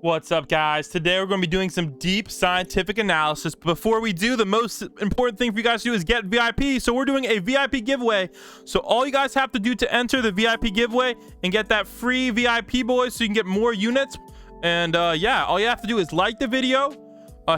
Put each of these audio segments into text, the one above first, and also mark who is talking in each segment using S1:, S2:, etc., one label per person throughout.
S1: What's up, guys? Today we're going to be doing some deep scientific analysis. Before we do, the most important thing for you guys to do is get VIP. So we're doing a VIP giveaway. So all you guys have to do to enter the VIP giveaway and get that free VIP, boys, so you can get more units. And yeah, all you have to do is like the video,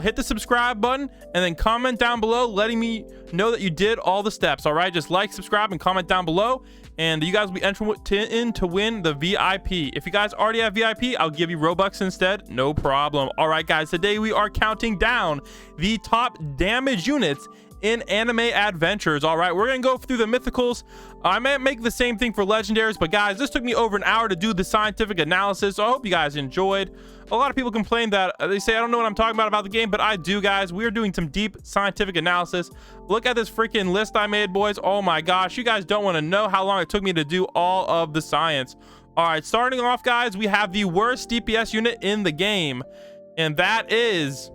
S1: hit the subscribe button, and then comment down below letting me know that you did all the steps. All right, just like, subscribe, and comment down below, and you guys will be entering in to win the VIP. If you guys already have VIP, I'll give you Robux instead, no problem. All right, guys, today we are counting down the top damage units in anime adventures. All right, we're gonna go through the mythicals. I might make the same thing for legendaries, but guys, this took me over an hour to do the scientific analysis, so I hope you guys enjoyed. A lot of people complain that they say I don't know what I'm talking about the game, but I do, guys. We are doing some deep scientific analysis. Look at this freaking list I made, boys. Oh my gosh, you guys don't want to know how long it took me to do all of the science. All right, starting off, guys, we have the worst DPS unit in the game, and that is,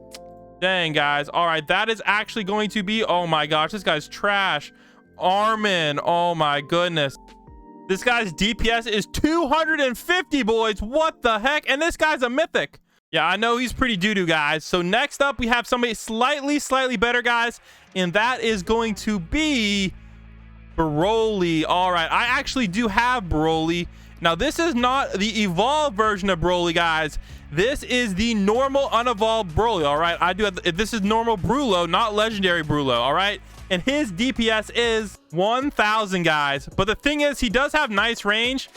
S1: dang, guys. All right, that is actually going to be, oh my gosh, this guy's trash. Armin, oh my goodness. This guy's DPS is 250, boys. What the heck? And this guy's a mythic. Yeah, I know he's pretty doo-doo, guys. So next up, we have somebody slightly better, guys, and that is going to be Broly. All right, I actually do have Broly. Now, this is not the evolved version of Broly, guys. This is the normal unevolved Broly. All right, I do have, this is normal Brulo, not legendary Brulo. All right, and his DPS is 1000, guys. But the thing is, he does have nice range,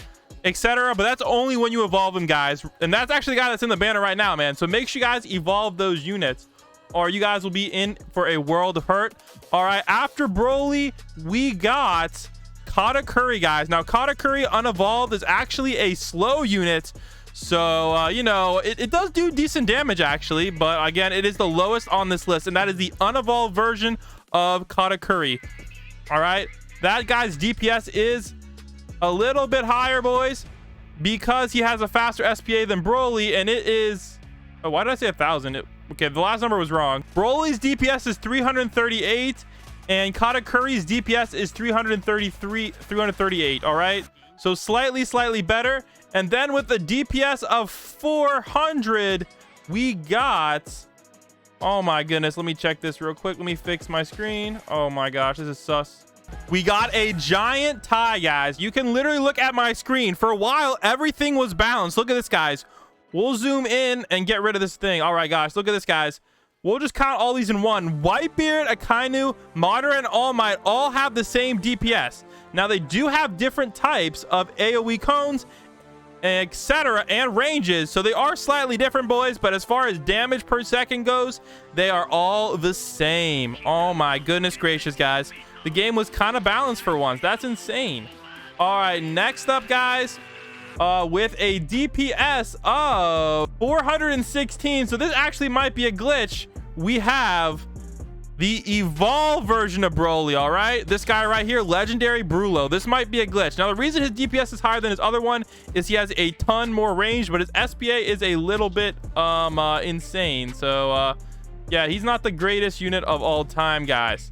S1: etc., but that's only when you evolve him, guys. And that's actually the guy that's in the banner right now, man. So make sure you guys evolve those units, or you guys will be in for a world of hurt. All right, after Broly, we got Katakuri, guys. Now, Katakuri unevolved is actually a slow unit. So, you know, it does do decent damage, actually. But again, it is the lowest on this list. And that is the unevolved version of Katakuri. All right. That guy's DPS is a little bit higher, boys, because he has a faster SPA than Broly. And it is... Oh, why did I say 1,000? Okay, the last number was wrong. Broly's DPS is 338. And Katakuri's DPS is 338. All right. So slightly better. And then with the DPS of 400, we got, oh my goodness, let me check this real quick. Let me fix my screen. Oh my gosh, this is sus. We got a giant tie, guys. You can literally look at my screen. For a while, everything was balanced. Look at this, guys. We'll zoom in and get rid of this thing. All right, guys, look at this, guys. We'll just count all these in one. Whitebeard, Akainu, Madara, and All Might all have the same DPS. Now, they do have different types of AoE cones, etc., and ranges, so they are slightly different, boys, but as far as damage per second goes, they are all the same. Oh my goodness gracious, guys, the game was kind of balanced for once. That's insane. All right, next up, guys, with a DPS of 416, so this actually might be a glitch, we have the evolved version of Broly. All right, this guy right here, legendary Brulo. This might be a glitch. Now, the reason his DPS is higher than his other one is he has a ton more range, but his SPA is a little bit insane. So yeah, he's not the greatest unit of all time, guys,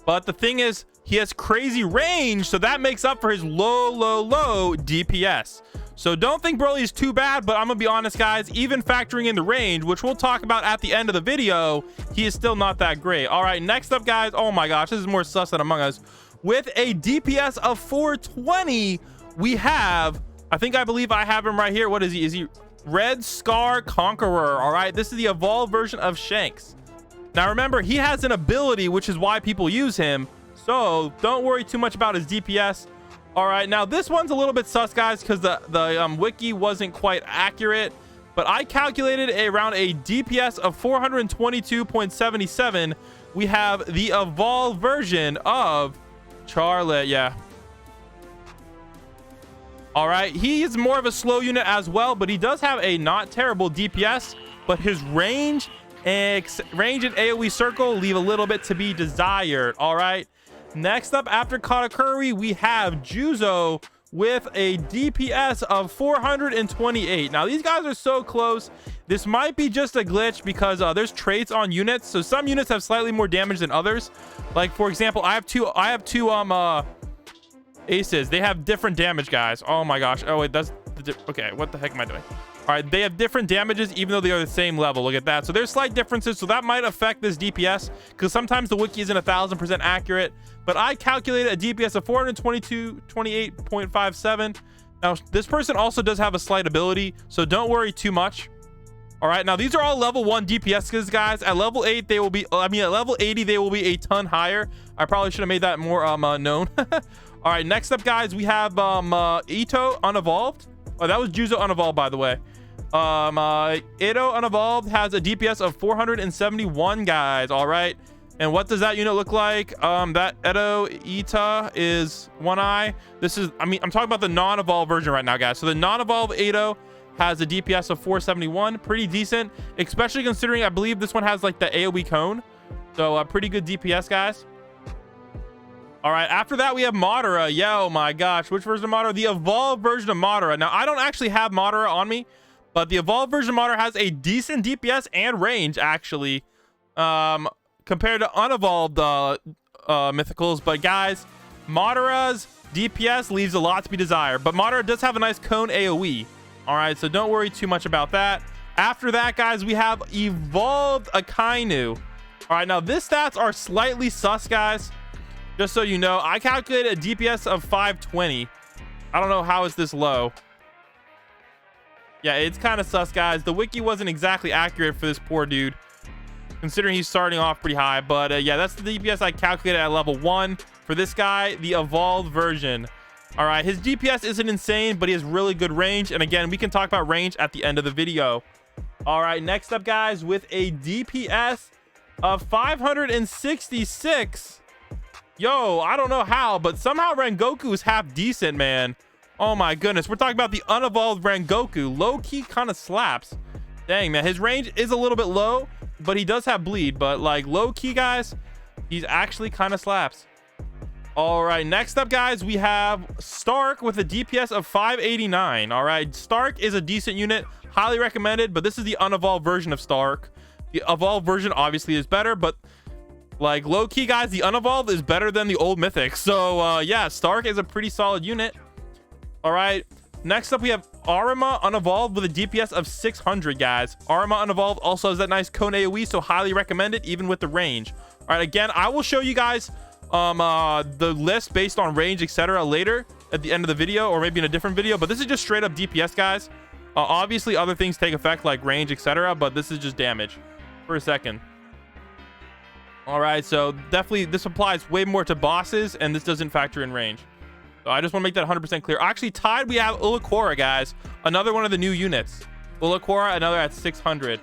S1: but the thing is, he has crazy range, so that makes up for his low DPS. So don't think Broly is too bad, but I'm gonna be honest, guys, even factoring in the range, which we'll talk about at the end of the video, he is still not that great. All right, next up, guys, oh my gosh, this is more sus than Among Us. With a DPS of 420, we have, I believe I have him right here. What is he? Is he Red Scar Conqueror? All right, this is the evolved version of Shanks. Now remember, he has an ability, which is why people use him, so don't worry too much about his DPS. All right, now this one's a little bit sus, guys, because the wiki wasn't quite accurate, but I calculated around a DPS of 422.77. We have the evolved version of Charlotte. Yeah. All right, he is more of a slow unit as well, but he does have a not terrible DPS, but his range and AoE circle leave a little bit to be desired. All right. Next up, after Katakuri, we have Juzo with a DPS of 428. Now, these guys are so close. This might be just a glitch because there's traits on units. So some units have slightly more damage than others. Like, for example, I have two aces. They have different damage, guys. Oh my gosh. Oh wait, that's okay. What the heck am I doing? All right, they have different damages even though they are the same level. Look at that. So there's slight differences, so that might affect this DPS because sometimes the wiki isn't 1000% accurate. But I calculated a DPS of 428.57. Now this person also does have a slight ability, so don't worry too much. All right, now these are all level 1 DPSs, guys. At level 8 they will be, at level 80 they will be a ton higher. I probably should have made that more known. All right, next up, guys, we have Ito Unevolved. Oh, that was Juzo Unevolved, by the way. Ito Unevolved has a DPS of 471, guys. All right, and what does that unit look like? That Ito is one eye. This is, I'm talking about the non-evolved version right now, guys. So the non-evolved Ito has a DPS of 471, pretty decent, especially considering I believe this one has like the AoE cone. So a pretty good DPS, guys. All right, after that we have Madara. Yo, my gosh, which version of Madara? The evolved version of Madara. Now I don't actually have Madara on me, but the evolved version of Madara has a decent DPS and range actually, compared to unevolved mythicals. But guys, Madara's DPS leaves a lot to be desired, but Madara does have a nice cone AoE. All right, so don't worry too much about that. After that, guys, we have evolved Akainu. All right, now this stats are slightly sus, guys. Just so you know, I calculated a DPS of 520. I don't know how it's this low. Yeah, it's kind of sus, guys. The wiki wasn't exactly accurate for this poor dude, considering he's starting off pretty high. But yeah, that's the DPS I calculated at level 1 for this guy, the evolved version. All right, his DPS isn't insane, but he has really good range. And again, we can talk about range at the end of the video. All right, next up, guys, with a DPS of 566. Yo, I don't know how, but somehow Rengoku is half decent, man. Oh my goodness, we're talking about the unevolved Rengoku. Low-key kind of slaps. Dang, man, his range is a little bit low, but he does have bleed. But like low-key, guys, he's actually kind of slaps. All right, next up, guys, we have Stark with a DPS of 589. All right, Stark is a decent unit, highly recommended, but this is the unevolved version of Stark. The evolved version obviously is better, but like low-key, guys, the unevolved is better than the old mythic. So yeah, Stark is a pretty solid unit. All right, next up we have Arima Unevolved with a DPS of 600, guys. Arima Unevolved also has that nice cone AoE, so highly recommended even with the range. All right, again, I will show you guys the list based on range, etc. later at the end of the video, or maybe in a different video, but this is just straight up DPS, guys. Obviously other things take effect like range, etc., but this is just damage for a second. All right, so definitely this applies way more to bosses, and this doesn't factor in range. So I just want to make that 100% clear. Actually, tied, we have Ulakora, guys. Another one of the new units. Ulakora, another at 600.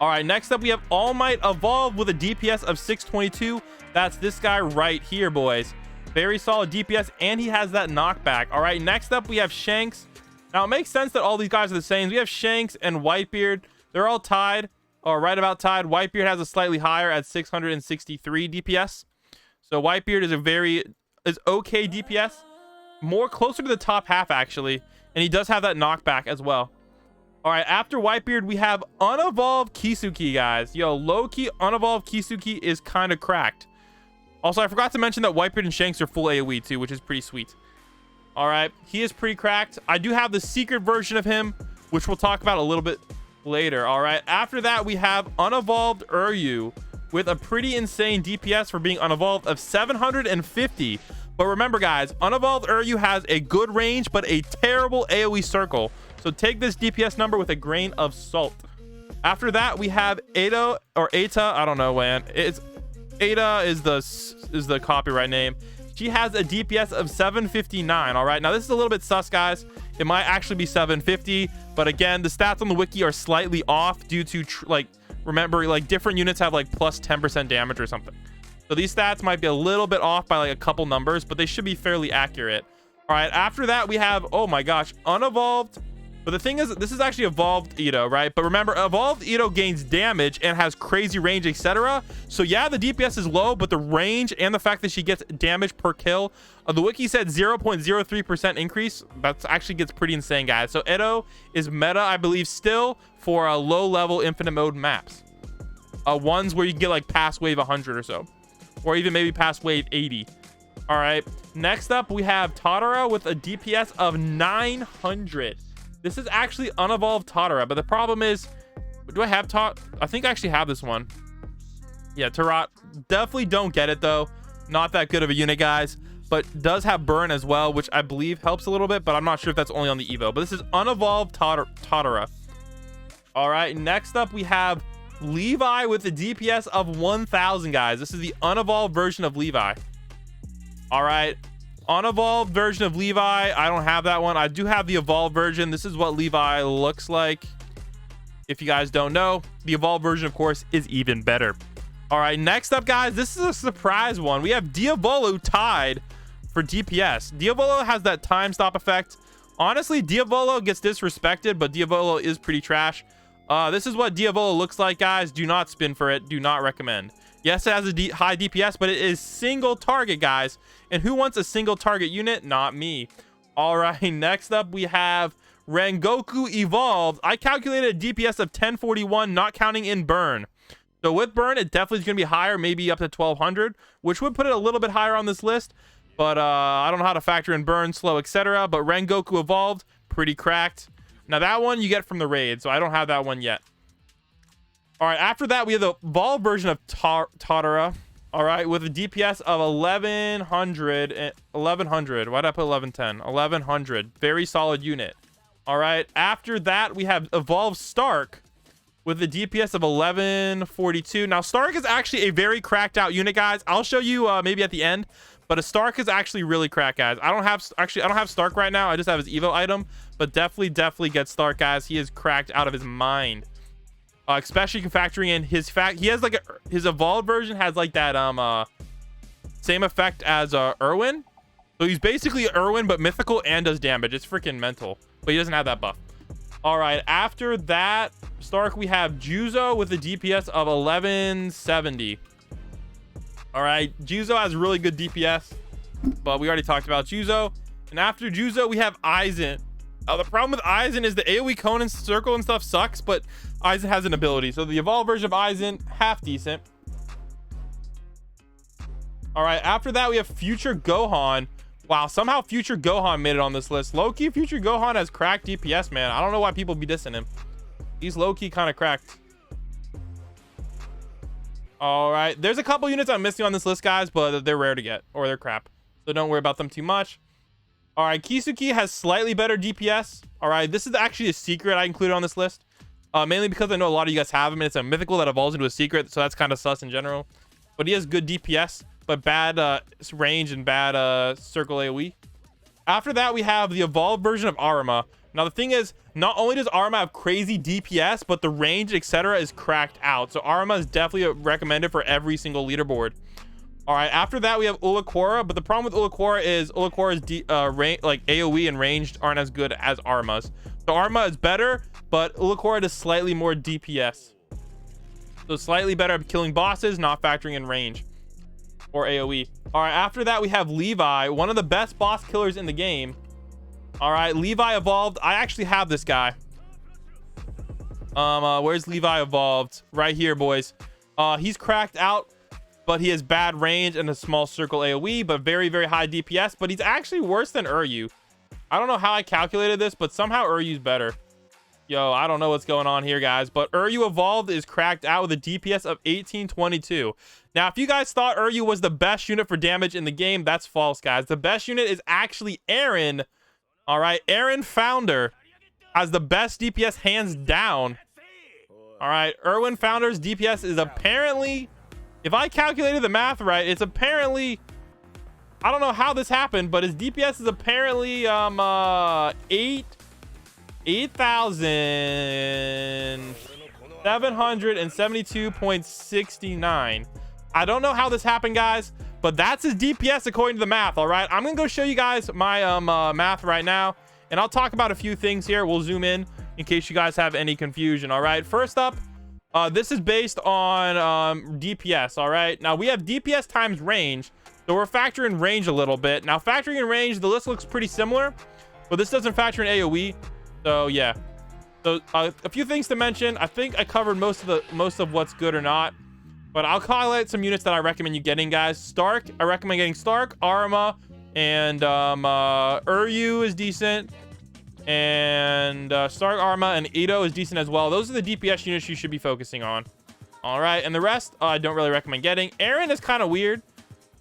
S1: All right, next up, we have All Might Evolved with a DPS of 622. That's this guy right here, boys. Very solid DPS, and he has that knockback. All right, next up, we have Shanks. Now, it makes sense that all these guys are the same. We have Shanks and Whitebeard. They're all tied, or right about tied. Whitebeard has a slightly higher at 663 DPS. So Whitebeard is okay DPS. More closer to the top half, actually. And he does have that knockback as well. All right, after Whitebeard, we have Unevolved Kisuki, guys. Yo, low-key Unevolved Kisuki is kind of cracked. Also, I forgot to mention that Whitebeard and Shanks are full AoE too, which is pretty sweet. All right, he is pretty cracked. I do have the secret version of him, which we'll talk about a little bit later. All right, after that, we have Unevolved Uryu with a pretty insane DPS for being unevolved of 750. But remember, guys, Unevolved Uryu has a good range, but a terrible AoE circle. So take this DPS number with a grain of salt. After that, we have Ada or Ata. I don't know, man. It's Ada is the copyright name. She has a DPS of 759. All right, now this is a little bit sus, guys. It might actually be 750, but again, the stats on the wiki are slightly off due to remember, like different units have like plus 10% damage or something. So these stats might be a little bit off by like a couple numbers, but they should be fairly accurate. All right, after that, we have, oh my gosh, Unevolved. But the thing is, this is actually Evolved Ito, right? But remember, Evolved Ito gains damage and has crazy range, etc. So yeah, the DPS is low, but the range and the fact that she gets damage per kill, the wiki said 0.03% increase. That actually gets pretty insane, guys. So Ito is meta, I believe, still for low-level infinite mode maps. Ones where you can get like past wave 100 or so, or even maybe past wave 80. All right, next up, we have Tatara with a DPS of 900. This is actually Unevolved Tatara, but the problem is, do I have I think I actually have this one. Yeah, Tarot. Definitely don't get it though. Not that good of a unit, guys, but does have burn as well, which I believe helps a little bit, but I'm not sure if that's only on the Evo. But this is Unevolved Tatara. All right, next up we have Levi with the DPS of 1000, guys. This is the unevolved version of Levi. All right, unevolved version of Levi. I don't have that one. I do have the evolved version. This is what Levi looks like. If you guys don't know, the evolved version, of course, is even better. All right, next up, guys, this is a surprise one. We have Diabolo tied for DPS. Diabolo has that time stop effect. Honestly, Diabolo gets disrespected, but Diabolo is pretty trash. This is what Diabolo looks like, guys. Do not spin for it. Do not recommend. Yes, it has a high DPS, but it is single target, guys. And who wants a single target unit? Not me. All right, next up, we have Rengoku Evolved. I calculated a DPS of 1041, not counting in burn. So with burn, it definitely is going to be higher, maybe up to 1200, which would put it a little bit higher on this list. But I don't know how to factor in burn, slow, etc. But Rengoku Evolved, pretty cracked. Now that one you get from the raid, so I don't have that one yet. All right, after that we have the evolved version of Tatara. All right, with a DPS of 1100. Why did I put 1110? 1100. Very solid unit. All right, after that we have evolved Stark with a DPS of 1142. Now Stark is actually a very cracked out unit, guys. I'll show you maybe at the end. But a Stark is actually really cracked, guys. I don't have Stark right now. I just have his Evo item. But definitely get Stark, guys. He is cracked out of his mind. Especially factoring in his he has like his evolved version has like that same effect as Irwin. So he's basically Irwin but mythical and does damage. It's freaking mental. But he doesn't have that buff. All right, after that Stark, we have Juzo with a DPS of 1170. All right, Juzo has really good DPS, but we already talked about Juzo. And after Juzo, we have Aizen. The problem with Aizen is the AoE cone and circle and stuff sucks, but Aizen has an ability. So the evolved version of Aizen, half decent. All right, after that, we have Future Gohan. Wow, somehow Future Gohan made it on this list. Low-key, Future Gohan has cracked DPS, man. I don't know why people be dissing him. He's low-key kind of cracked. All right, there's a couple units I'm missing on this list, guys, but they're rare to get, or they're crap, so don't worry about them too much. All right, Kizuki has slightly better DPS. All right, this is actually a secret I included on this list, mainly because I know a lot of you guys have him, and it's a mythical that evolves into a secret, so that's kind of sus in general. But he has good DPS, but bad range and bad circle AoE. After that, we have the evolved version of Arima. Now the thing is, not only does Arima have crazy DPS, but the range, etc., is cracked out. So Arima is definitely recommended for every single leaderboard. All right, after that we have Ulakora, but the problem with Ulakora is Ulakора's like AoE and ranged aren't as good as Arima's. So Arima is better, but Ulakora does slightly more DPS. So slightly better at killing bosses, not factoring in range or AoE. All right, after that we have Levi, one of the best boss killers in the game. All right, Levi evolved. I actually have this guy. Where's Levi evolved? Right here, boys. He's cracked out, but he has bad range and a small circle AoE, but very high DPS. But he's actually worse than Uryu. I don't know how I calculated this, but somehow Uryu's better. Yo, I don't know what's going on here, guys, but Uryu evolved is cracked out with a DPS of 1822. Now, if you guys thought Uryu was the best unit for damage in the game, that's false, guys. The best unit is actually Eren. All right, Eren Founder has the best DPS hands down. All right, Erwin Founder's DPS is apparently, if I calculated the math right, it's apparently, I don't know how this happened, but his DPS is apparently 8,772.69. I don't know how this happened, guys, but that's his DPS according to the math. All right, I'm gonna go show you guys my math right now, and I'll talk about a few things here. We'll zoom in case you guys have any confusion. All right, first up, this is based on DPS. All right, now we have DPS times range, so we're factoring range a little bit. Now factoring in range, the list looks pretty similar, but this doesn't factor in AoE. So yeah, so a few things to mention. I think I covered most of what's good or not, but I'll highlight some units that I recommend you getting, guys. Stark, I recommend getting Stark, Arima, and Uryu is decent. And Stark Arma and Ito is decent as well. Those are the DPS units you should be focusing on. All right, and the rest I don't really recommend getting. Aaron is kind of weird.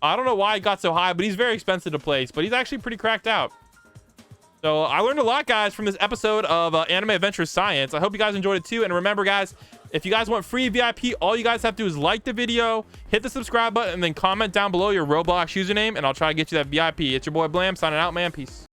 S1: I don't know why it got so high, but he's very expensive to place. But he's actually pretty cracked out. So I learned a lot, guys, from this episode of Anime Adventure Science. I hope you guys enjoyed it too. And remember, guys, if you guys want free VIP, all you guys have to do is like the video, hit the subscribe button, and then comment down below your Roblox username, and I'll try to get you that VIP. It's your boy Blam signing out, man. Peace.